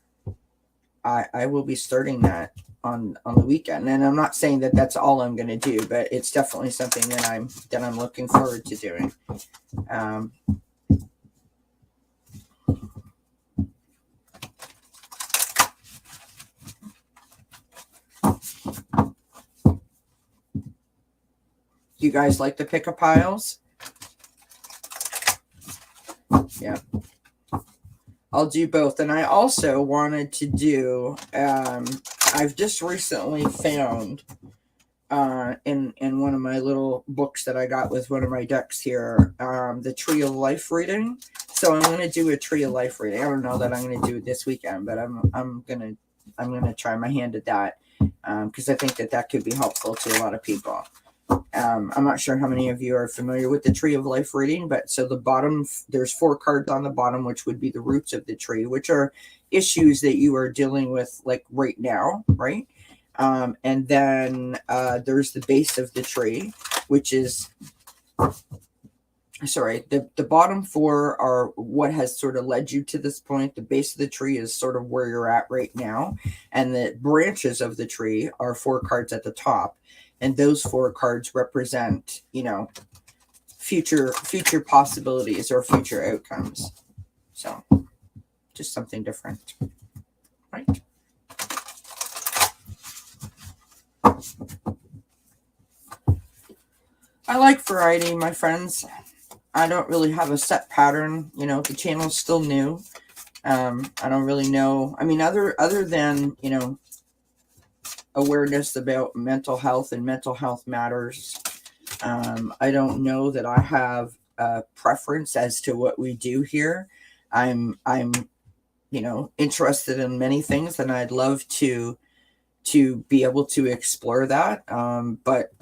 be starting that on the weekend. And I'm not saying that that's all I'm going to do, but it's definitely something that I'm looking forward to doing. You guys like the pick-a-piles? Yeah. I'll do both. And I also wanted to do, I've just recently found in one of my little books that I got with one of my decks here, the Tree of Life reading. So I'm going to do a Tree of Life reading. I don't know that I'm going to do it this weekend, but I'm going to try my hand at that, because I think that could be helpful to a lot of people. I'm not sure how many of you are familiar with the Tree of Life reading, but so the bottom, there's 4 cards on the bottom, which would be the roots of the tree, which are issues that you are dealing with like right now, right? And then there's the base of the tree, which is, sorry, the bottom 4 are what has sort of led you to this point. The base of the tree is sort of where you're at right now. And the branches of the tree are 4 cards at the top. And those 4 cards represent, future possibilities or future outcomes. So, just something different, right? I like variety, my friends. I don't really have a set pattern. The channel's still new. I don't really know. I mean, other than, awareness about mental health and mental health matters, I don't know that I have a preference as to what we do here. I'm interested in many things, and I'd love to be able to explore that. But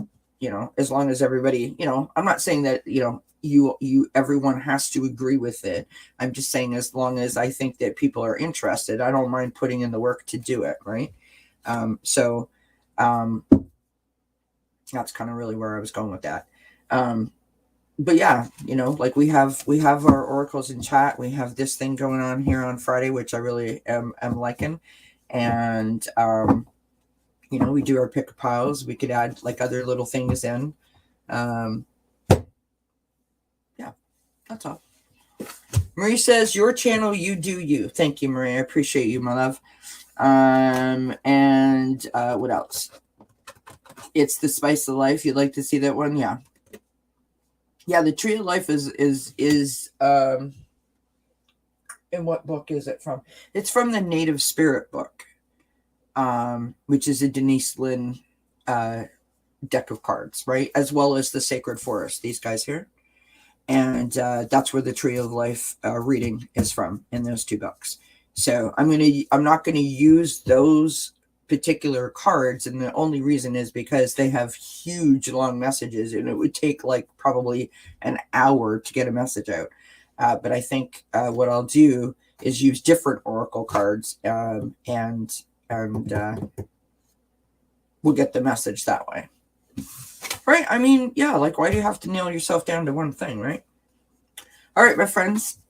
as long as everybody, I'm not saying that you everyone has to agree with it. I'm just saying as long as I think that people are interested, I don't mind putting in the work to do it, right? So that's kind of really where I was going with that. But yeah, like we have our oracles in chat. We have this thing going on here on Friday, which I really am liking. And we do our pick piles. We could add like other little things in. Yeah, that's all. Marie says, your channel, you do you. Thank you, Marie. I appreciate you, my love. And what else? It's the Spice of Life. You'd like to see that one? Yeah. Yeah, the Tree of Life is in what book is it from? It's from the Native Spirit book, which is a Denise Lynn deck of cards, right? As well as the Sacred Forest, these guys here. And that's where the Tree of Life reading is from in those two books. So I'm not gonna use those particular cards, and the only reason is because they have huge long messages, and it would take like probably an hour to get a message out. But I think what I'll do is use different oracle cards, and we'll get the message that way. Right? I mean, yeah, like why do you have to nail yourself down to one thing, right? All right, my friends.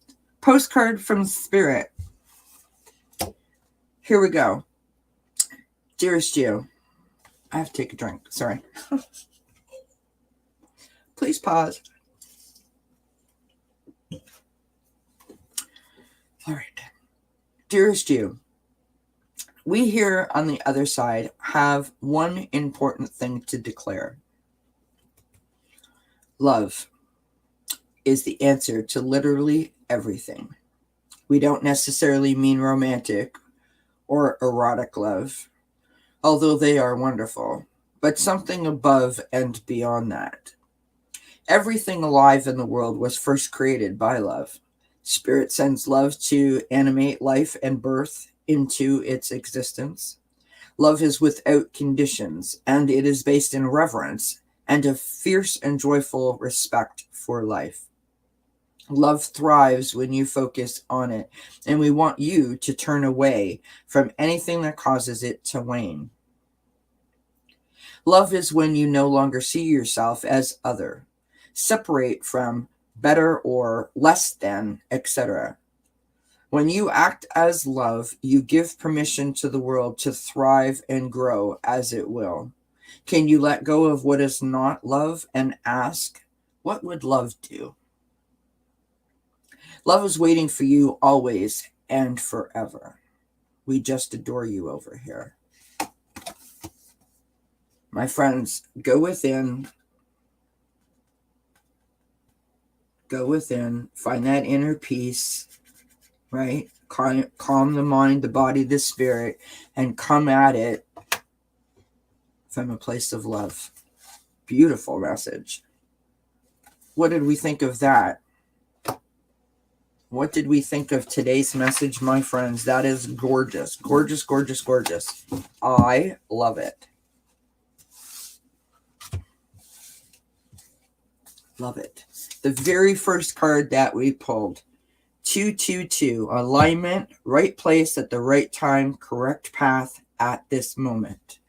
Postcard from Spirit. Here we go. Dearest you, I have to take a drink. Sorry. Please pause. All right. Dearest you, we here on the other side have one important thing to declare. Love is the answer to literally everything. We don't necessarily mean romantic or erotic love, although they are wonderful, but something above and beyond that. Everything alive in the world was first created by love. Spirit sends love to animate life and birth into its existence. Love is without conditions, and it is based in reverence and a fierce and joyful respect for life. Love thrives when you focus on it, and we want you to turn away from anything that causes it to wane. Love is when you no longer see yourself as other, separate from, better or less than, etc. When you act as love, you give permission to the world to thrive and grow as it will. Can you let go of what is not love and ask, what would love do? Love is waiting for you always and forever. We just adore you over here. My friends, go within, find that inner peace, right? Calm the mind, the body, the spirit, and come at it from a place of love. Beautiful message. What did we think of that? What did we think of today's message, my friends? That is gorgeous. Gorgeous, gorgeous, gorgeous. I love it. Love it. The very first card that we pulled, 222, alignment, right place at the right time, correct path at this moment.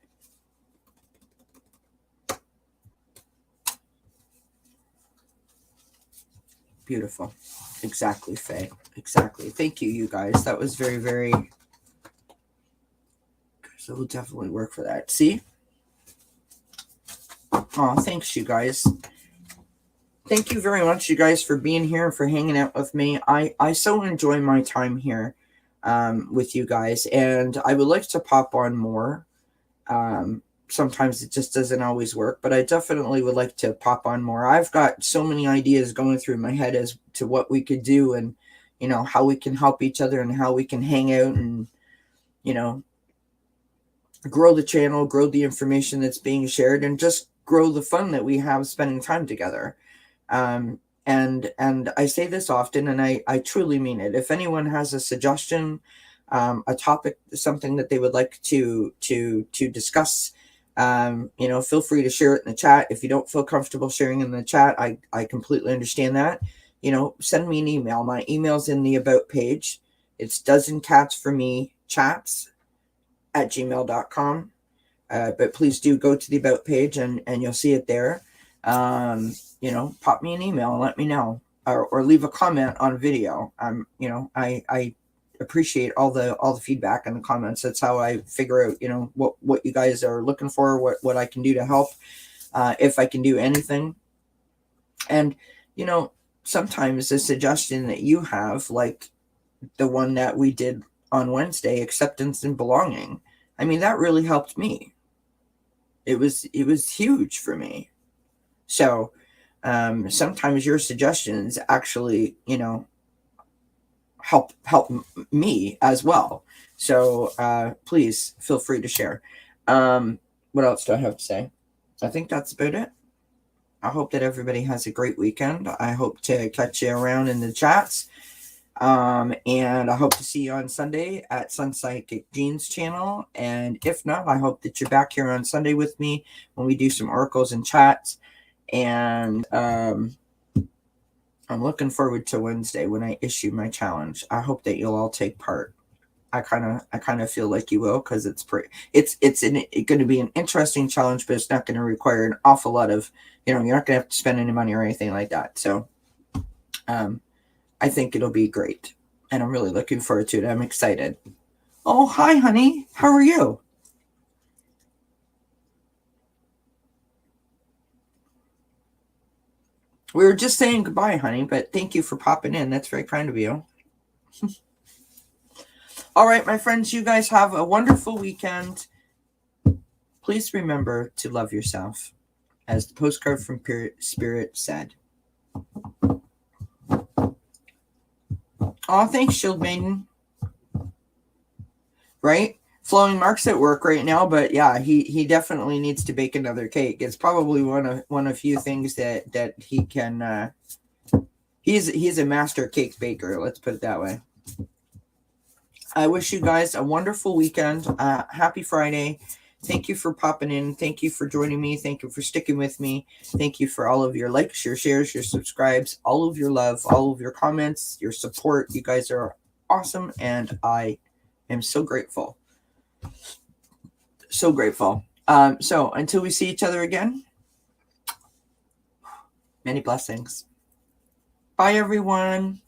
Beautiful. Exactly, Faye. Exactly. Thank you, you guys. That was very, very... So we'll definitely work for that. See? Oh, thanks, you guys. Thank you very much, you guys, for being here and for hanging out with me. I so enjoy my time here with you guys, and I would like to pop on more. Sometimes it just doesn't always work, but I definitely would like to pop on more. I've got so many ideas going through my head as to what we could do, and how we can help each other, and how we can hang out and grow the channel, grow the information that's being shared, and just grow the fun that we have spending time together. And I say this often, and I truly mean it. If anyone has a suggestion, a topic, something that they would like to discuss, feel free to share it in the chat. If you don't feel comfortable sharing in the chat, I completely understand that. Send me an email. My email's in the about page. It's dzncats@gmail.com. But please do go to the about page and you'll see it there. Pop me an email and let me know, or leave a comment on video. I appreciate all the feedback and the comments. That's how I figure out, what you guys are looking for, what I can do to help, if I can do anything. And, sometimes a suggestion that you have, like the one that we did on Wednesday, acceptance and belonging. I mean, that really helped me. It was huge for me. So sometimes your suggestions actually, help me as well. So please feel free to share. What else do I have to say? I think that's about it. I hope that everybody has a great weekend. I hope to catch you around in the chats. And I hope to see you on Sunday at Psychic Jean's channel. And if not, I hope that you're back here on Sunday with me when we do some oracles and chats. And I'm looking forward to Wednesday when I issue my challenge. I hope that you'll all take part. I kind of feel like you will, because it's going to be an interesting challenge, but it's not going to require an awful lot of, you're not going to have to spend any money or anything like that. So I think it'll be great, and I'm really looking forward to it. I'm excited. Oh, hi, honey. How are you? We were just saying goodbye, honey, but thank you for popping in. That's very kind of you. All right, my friends, you guys have a wonderful weekend. Please remember to love yourself, as the postcard from Spirit said. Oh, thanks, Shield Maiden. Right? Flowing Mark's at work right now, but yeah, he definitely needs to bake another cake. It's probably one of few things that he can. He's a master cake baker. Let's put it that way. I wish you guys a wonderful weekend. Happy Friday. Thank you for popping in. Thank you for joining me. Thank you for sticking with me. Thank you for all of your likes, your shares, your subscribes, all of your love, all of your comments, your support. You guys are awesome, and I am so grateful. So grateful. So until we see each other again, many blessings. Bye, everyone.